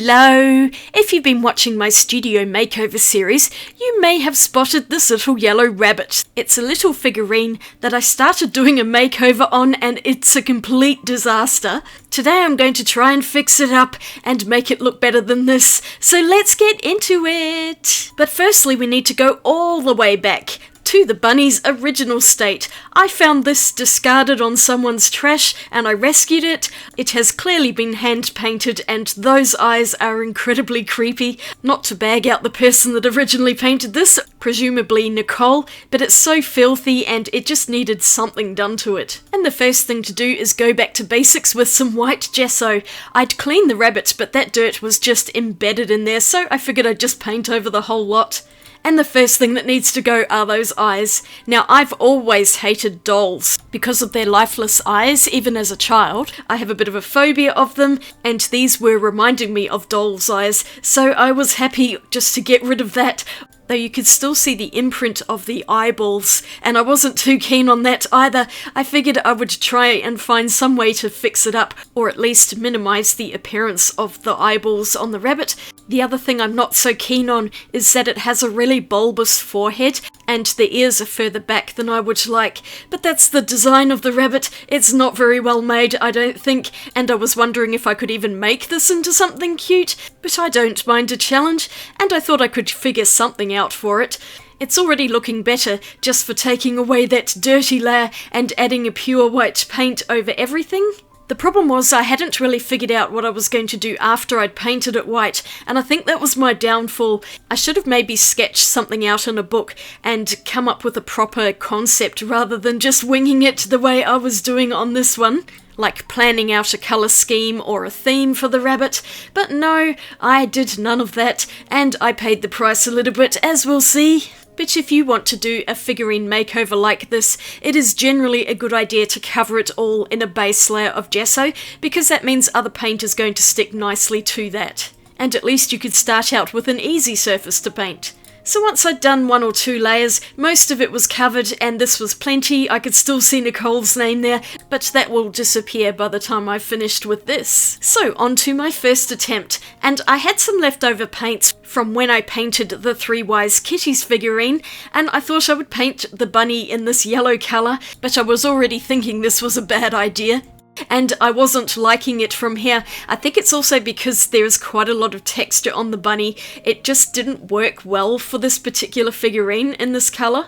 Hello! If you've been watching my studio makeover series, you may have spotted this little yellow rabbit. It's a little figurine that I started doing a makeover on and it's a complete disaster. Today I'm going to try and fix it up and make it look better than this, so let's get into it! But firstly we need to go all the way back to the bunny's original state. I found this discarded on someone's trash and I rescued it. It has clearly been hand painted and those eyes are incredibly creepy. Not to bag out the person that originally painted this, presumably Nicole, but it's so filthy and it just needed something done to it. And the first thing to do is go back to basics with some white gesso. I'd clean the rabbit, but that dirt was just embedded in there, so I figured I'd just paint over the whole lot. And the first thing that needs to go are those eyes. Now, I've always hated dolls because of their lifeless eyes, even as a child. I have a bit of a phobia of them, and these were reminding me of dolls' eyes, so I was happy just to get rid of that. Though you could still see the imprint of the eyeballs, and I wasn't too keen on that either. I figured I would try and find some way to fix it up, or at least minimise the appearance of the eyeballs on the rabbit. The other thing I'm not so keen on is that it has a really bulbous forehead, and the ears are further back than I would like. But that's the design of the rabbit. It's not very well made, I don't think, and I was wondering if I could even make this into something cute, but I don't mind a challenge, and I thought I could figure something out for it. It's already looking better just for taking away that dirty layer and adding a pure white paint over everything. The problem was I hadn't really figured out what I was going to do after I'd painted it white, and I think that was my downfall. I should have maybe sketched something out in a book and come up with a proper concept rather than just winging it the way I was doing on this one. Like planning out a colour scheme or a theme for the rabbit, but no, I did none of that, and I paid the price a little bit, as we'll see. But if you want to do a figurine makeover like this, it is generally a good idea to cover it all in a base layer of gesso, because that means other paint is going to stick nicely to that. And at least you could start out with an easy surface to paint. So once I'd done one or two layers, most of it was covered and this was plenty. I could still see Nicole's name there, but that will disappear by the time I've finished with this. So on to my first attempt, and I had some leftover paints from when I painted the Three Wise Kitties figurine, and I thought I would paint the bunny in this yellow colour, but I was already thinking this was a bad idea. And I wasn't liking it from here. I think it's also because there's quite a lot of texture on the bunny. It just didn't work well for this particular figurine in this colour.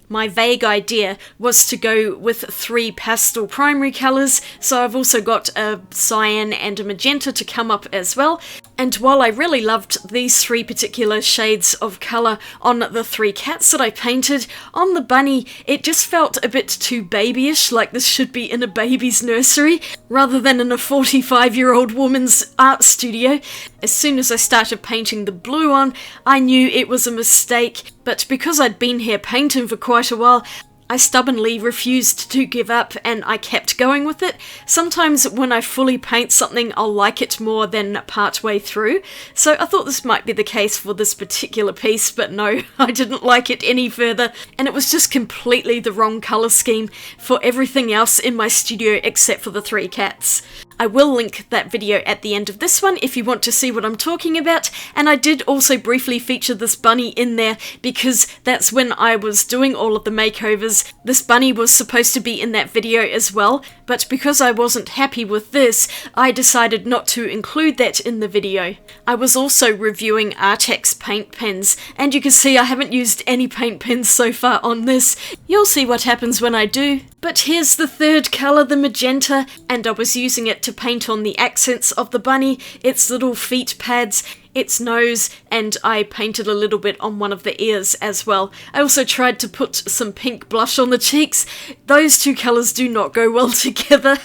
My vague idea was to go with 3 pastel primary colours, so I've also got a cyan and a magenta to come up as well. And while I really loved these 3 particular shades of colour on the 3 cats that I painted, on the bunny it just felt a bit too babyish, like this should be in a baby's nursery rather than in a 45-year-old woman's art studio. As soon as I started painting the blue on, I knew it was a mistake, but because I'd been here painting for quite a while, I stubbornly refused to give up and I kept going with it. Sometimes when I fully paint something, I'll like it more than partway through. So I thought this might be the case for this particular piece, but no, I didn't like it any further. And it was just completely the wrong colour scheme for everything else in my studio except for the 3 cats. I will link that video at the end of this one if you want to see what I'm talking about, and I did also briefly feature this bunny in there because that's when I was doing all of the makeovers. This bunny was supposed to be in that video as well, but because I wasn't happy with this, I decided not to include that in the video. I was also reviewing Artex paint pens, and you can see I haven't used any paint pens so far on this. You'll see what happens when I do. But here's the third colour, the magenta, and I was using it to paint on the accents of the bunny, its little feet pads, its nose, and I painted a little bit on one of the ears as well. I also tried to put some pink blush on the cheeks. Those 2 colours do not go well together.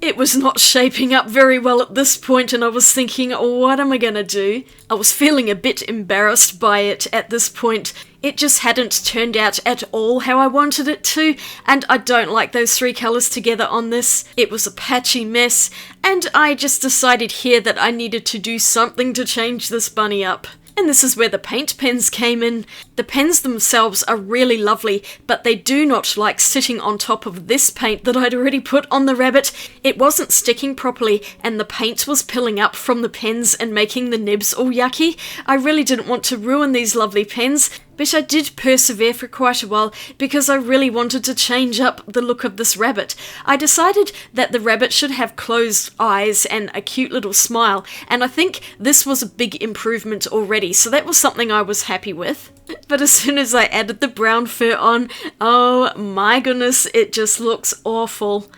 It was not shaping up very well at this point, and I was thinking, what am I gonna do? I was feeling a bit embarrassed by it at this point. It just hadn't turned out at all how I wanted it to, and I don't like those 3 colours together on this. It was a patchy mess, and I just decided here that I needed to do something to change this bunny up. And this is where the paint pens came in. The pens themselves are really lovely, but they do not like sitting on top of this paint that I'd already put on the rabbit. It wasn't sticking properly, and the paint was pilling up from the pens and making the nibs all yucky. I really didn't want to ruin these lovely pens, but I did persevere for quite a while because I really wanted to change up the look of this rabbit. I decided that the rabbit should have closed eyes and a cute little smile, and I think this was a big improvement already, so that was something I was happy with. But as soon as I added the brown fur on, oh my goodness, it just looks awful.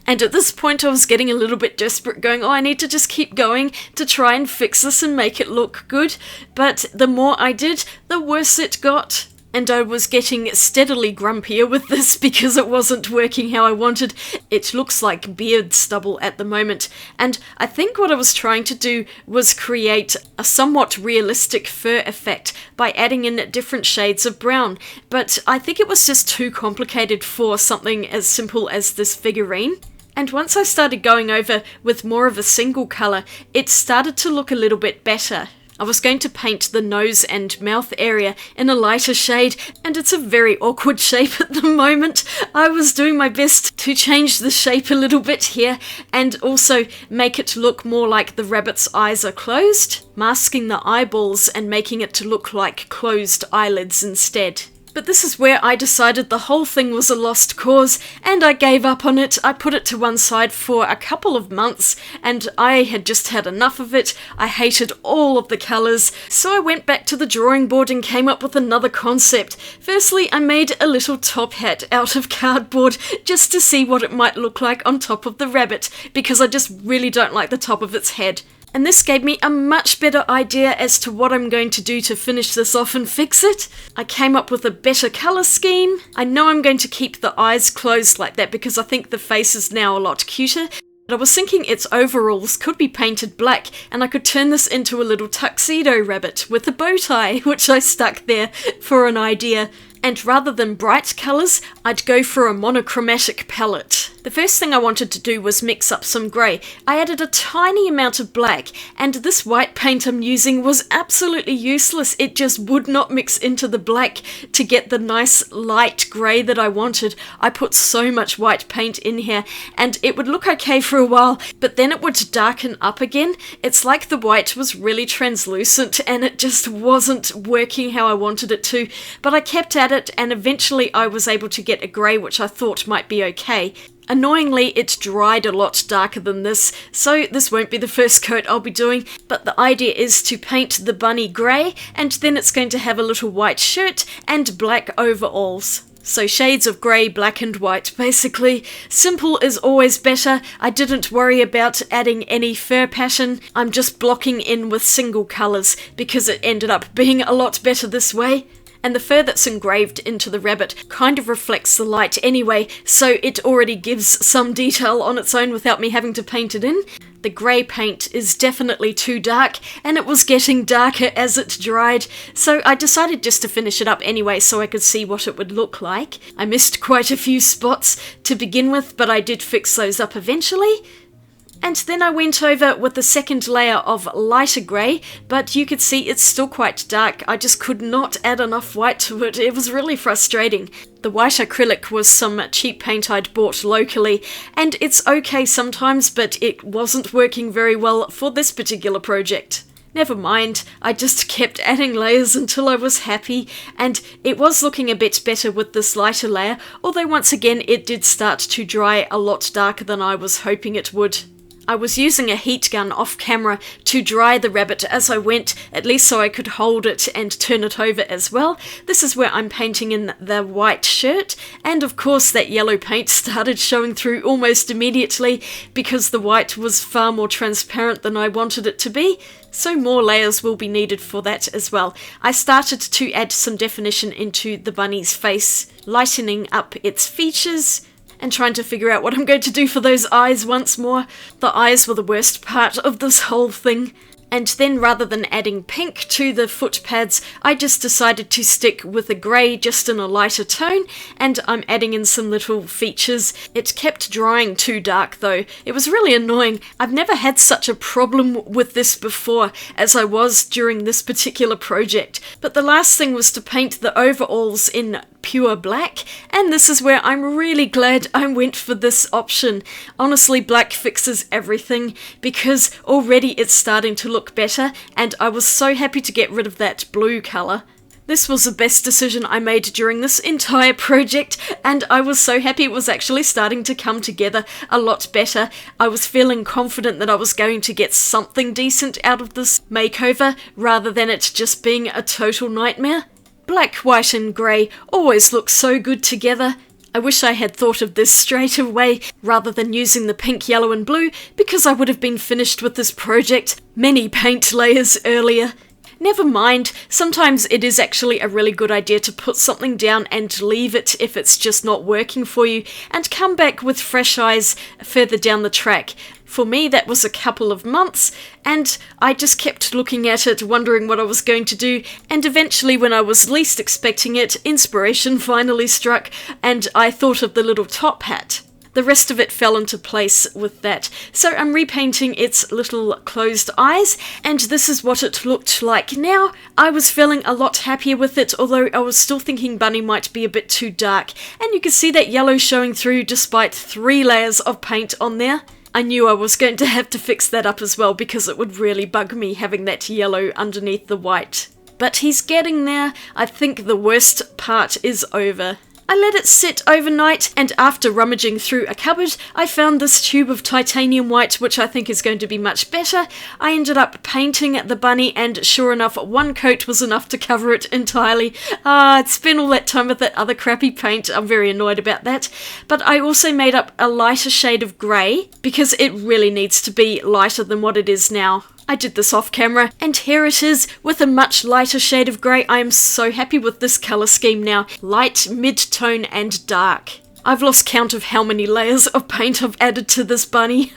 And at this point I was getting a little bit desperate, going, oh, I need to just keep going to try and fix this and make it look good. But the more I did, the worse it got. And I was getting steadily grumpier with this because it wasn't working how I wanted. It looks like beard stubble at the moment. And I think what I was trying to do was create a somewhat realistic fur effect by adding in different shades of brown. But I think it was just too complicated for something as simple as this figurine. And once I started going over with more of a single colour, it started to look a little bit better. I was going to paint the nose and mouth area in a lighter shade, and it's a very awkward shape at the moment. I was doing my best to change the shape a little bit here, and also make it look more like the rabbit's eyes are closed, masking the eyeballs and making it to look like closed eyelids instead. But this is where I decided the whole thing was a lost cause, and I gave up on it. I put it to one side for a couple of months, and I had just had enough of it. I hated all of the colours, so I went back to the drawing board and came up with another concept. Firstly, I made a little top hat out of cardboard just to see what it might look like on top of the rabbit, because I just really don't like the top of its head. And this gave me a much better idea as to what I'm going to do to finish this off and fix it. I came up with a better colour scheme. I know I'm going to keep the eyes closed like that because I think the face is now a lot cuter. But I was thinking its overalls could be painted black, and I could turn this into a little tuxedo rabbit with a bow tie, which I stuck there for an idea. And rather than bright colours, I'd go for a monochromatic palette. The first thing I wanted to do was mix up some grey. I added a tiny amount of black, and this white paint I'm using was absolutely useless. It just would not mix into the black to get the nice light grey that I wanted. I put so much white paint in here, and it would look okay for a while, but then it would darken up again. It's like the white was really translucent, and it just wasn't working how I wanted it to. But I kept at it, and eventually I was able to get a grey which I thought might be okay. Annoyingly, it dried a lot darker than this, so this won't be the first coat I'll be doing, but the idea is to paint the bunny grey, and then it's going to have a little white shirt and black overalls. So shades of grey, black and white, basically. Simple is always better. I didn't worry about adding any fur pattern. I'm just blocking in with single colours because it ended up being a lot better this way. And the fur that's engraved into the rabbit kind of reflects the light anyway, so it already gives some detail on its own without me having to paint it in. The grey paint is definitely too dark, and it was getting darker as it dried, so I decided just to finish it up anyway so I could see what it would look like. I missed quite a few spots to begin with, but I did fix those up eventually. And then I went over with the second layer of lighter grey, but you could see it's still quite dark. I just could not add enough white to it. It was really frustrating. The white acrylic was some cheap paint I'd bought locally, and it's okay sometimes, but it wasn't working very well for this particular project. Never mind, I just kept adding layers until I was happy, and it was looking a bit better with this lighter layer, although once again it did start to dry a lot darker than I was hoping it would. I was using a heat gun off camera to dry the rabbit as I went, at least so I could hold it and turn it over as well. This is where I'm painting in the white shirt, and of course that yellow paint started showing through almost immediately because the white was far more transparent than I wanted it to be. So more layers will be needed for that as well. I started to add some definition into the bunny's face, lightening up its features, and trying to figure out what I'm going to do for those eyes once more. The eyes were the worst part of this whole thing. And then rather than adding pink to the foot pads, I just decided to stick with a grey just in a lighter tone, and I'm adding in some little features. It kept drying too dark though. It was really annoying. I've never had such a problem with this before as I was during this particular project. But the last thing was to paint the overalls in pure black, and this is where I'm really glad I went for this option. Honestly, black fixes everything because already it's starting to look better, and I was so happy to get rid of that blue colour. This was the best decision I made during this entire project, and I was so happy it was actually starting to come together a lot better. I was feeling confident that I was going to get something decent out of this makeover, rather than it just being a total nightmare. Black, white and grey always look so good together. I wish I had thought of this straight away rather than using the pink, yellow and blue, because I would have been finished with this project many paint layers earlier. Never mind, sometimes it is actually a really good idea to put something down and leave it if it's just not working for you, and come back with fresh eyes further down the track. For me, that was a couple of months, and I just kept looking at it, wondering what I was going to do, and eventually, when I was least expecting it, inspiration finally struck, and I thought of the little top hat. The rest of it fell into place with that. So I'm repainting its little closed eyes, and this is what it looked like now. I was feeling a lot happier with it, although I was still thinking Bunny might be a bit too dark, and you can see that yellow showing through despite 3 layers of paint on there. I knew I was going to have to fix that up as well, because it would really bug me having that yellow underneath the white. But he's getting there. I think the worst part is over. I let it sit overnight, and after rummaging through a cupboard, I found this tube of titanium white, which I think is going to be much better. I ended up painting the bunny, and sure enough, 1 coat was enough to cover it entirely. I'd spent all that time with that other crappy paint. I'm very annoyed about that. But I also made up a lighter shade of grey, because it really needs to be lighter than what it is now. I did this off camera, and here it is with a much lighter shade of grey. I am so happy with this colour scheme now. Light, mid-tone and dark. I've lost count of how many layers of paint I've added to this bunny.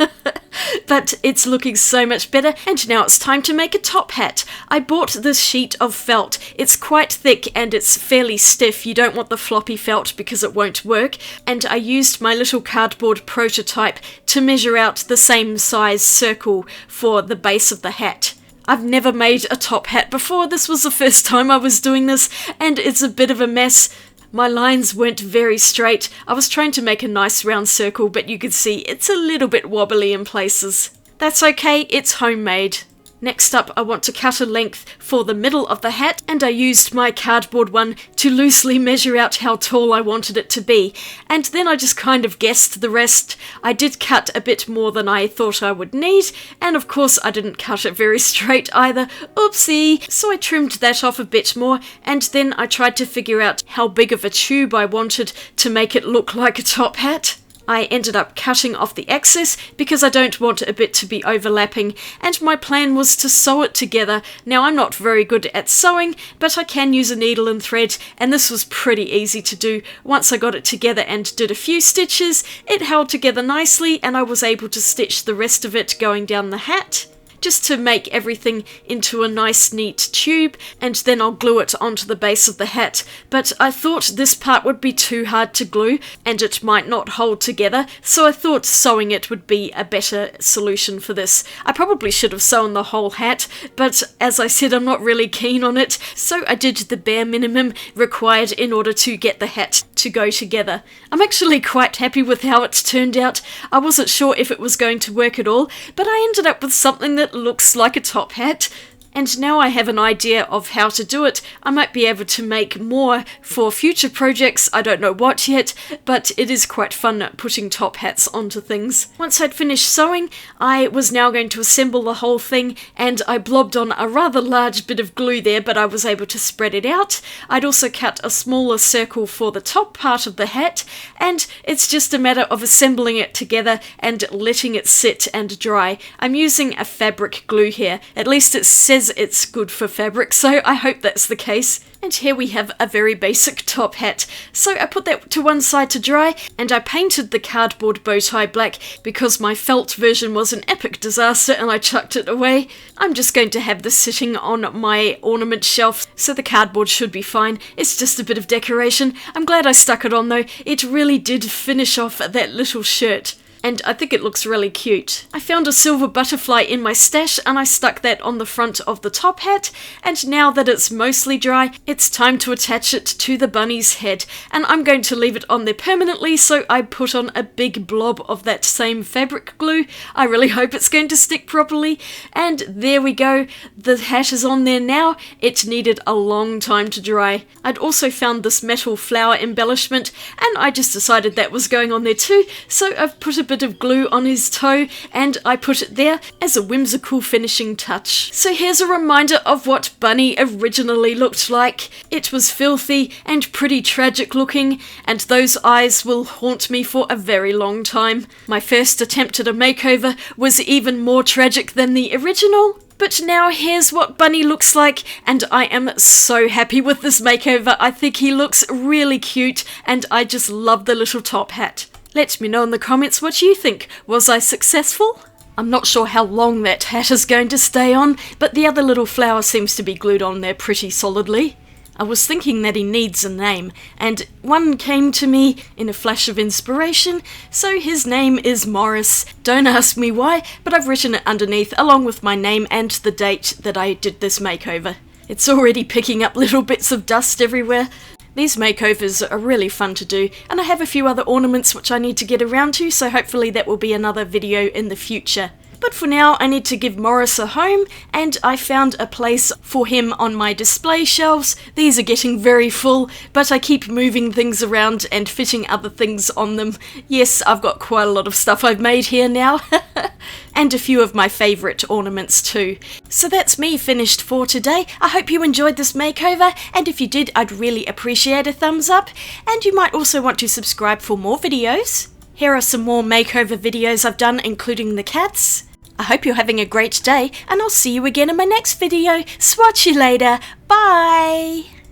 But it's looking so much better, and now it's time to make a top hat. I bought this sheet of felt. It's quite thick and it's fairly stiff. You don't want the floppy felt because it won't work. And I used my little cardboard prototype to measure out the same size circle for the base of the hat. I've never made a top hat before. This was the first time I was doing this, and it's a bit of a mess. My lines weren't very straight. I was trying to make a nice round circle, but you can see it's a little bit wobbly in places. That's okay, it's homemade. Next up, I want to cut a length for the middle of the hat, and I used my cardboard one to loosely measure out how tall I wanted it to be. And then I just kind of guessed the rest. I did cut a bit more than I thought I would need, and of course I didn't cut it very straight either. Oopsie! So I trimmed that off a bit more, and then I tried to figure out how big of a tube I wanted to make it look like a top hat. I ended up cutting off the excess because I don't want a bit to be overlapping, and my plan was to sew it together. Now, I'm not very good at sewing, but I can use a needle and thread, and this was pretty easy to do. Once I got it together and did a few stitches, it held together nicely, and I was able to stitch the rest of it going down the hat, just to make everything into a nice neat tube, and then I'll glue it onto the base of the hat. But I thought this part would be too hard to glue and it might not hold together, so I thought sewing it would be a better solution for this. I probably should have sewn the whole hat, but as I said, I'm not really keen on it, so I did the bare minimum required in order to get the hat to go together. I'm actually quite happy with how it's turned out. I wasn't sure if it was going to work at all, but I ended up with something that looks like a top hat. And now I have an idea of how to do it. I might be able to make more for future projects. I don't know what yet, but it is quite fun putting top hats onto things. Once I'd finished sewing, I was now going to assemble the whole thing, and I blobbed on a rather large bit of glue there, but I was able to spread it out. I'd also cut a smaller circle for the top part of the hat, and it's just a matter of assembling it together and letting it sit and dry. I'm using a fabric glue here. At least it says says it's good for fabric, so I hope that's the case. And here we have a very basic top hat. So I put that to one side to dry, and I painted the cardboard bow tie black because my felt version was an epic disaster and I chucked it away. I'm just going to have this sitting on my ornament shelf, so the cardboard should be fine. It's just a bit of decoration. I'm glad I stuck it on though. It really did finish off that little shirt. And I think it looks really cute. I found a silver butterfly in my stash and I stuck that on the front of the top hat, and now that it's mostly dry, it's time to attach it to the bunny's head, and I'm going to leave it on there permanently, so I put on a big blob of that same fabric glue. I really hope it's going to stick properly, and there we go. The hat is on there now. It needed a long time to dry. I'd also found this metal flower embellishment, and I just decided that was going on there too, so I've put a bit of glue on his toe and I put it there as a whimsical finishing touch. So here's a reminder of what Bunny originally looked like. It was filthy and pretty tragic looking, and those eyes will haunt me for a very long time. My first attempt at a makeover was even more tragic than the original. But now here's what Bunny looks like, and I am so happy with this makeover. I think he looks really cute, and I just love the little top hat. Let me know in the comments what you think. Was I successful? I'm not sure how long that hat is going to stay on, but the other little flower seems to be glued on there pretty solidly. I was thinking that he needs a name, and one came to me in a flash of inspiration, so his name is Morris. Don't ask me why, but I've written it underneath along with my name and the date that I did this makeover. It's already picking up little bits of dust everywhere. These makeovers are really fun to do, and I have a few other ornaments which I need to get around to, so hopefully that will be another video in the future. But for now, I need to give Morris a home, and I found a place for him on my display shelves. These are getting very full, but I keep moving things around and fitting other things on them. Yes, I've got quite a lot of stuff I've made here now. And a few of my favourite ornaments too. So that's me finished for today. I hope you enjoyed this makeover, and if you did, I'd really appreciate a thumbs up, and you might also want to subscribe for more videos. Here are some more makeover videos I've done, including the cats. I hope you're having a great day, and I'll see you again in my next video. Swatch you later. Bye!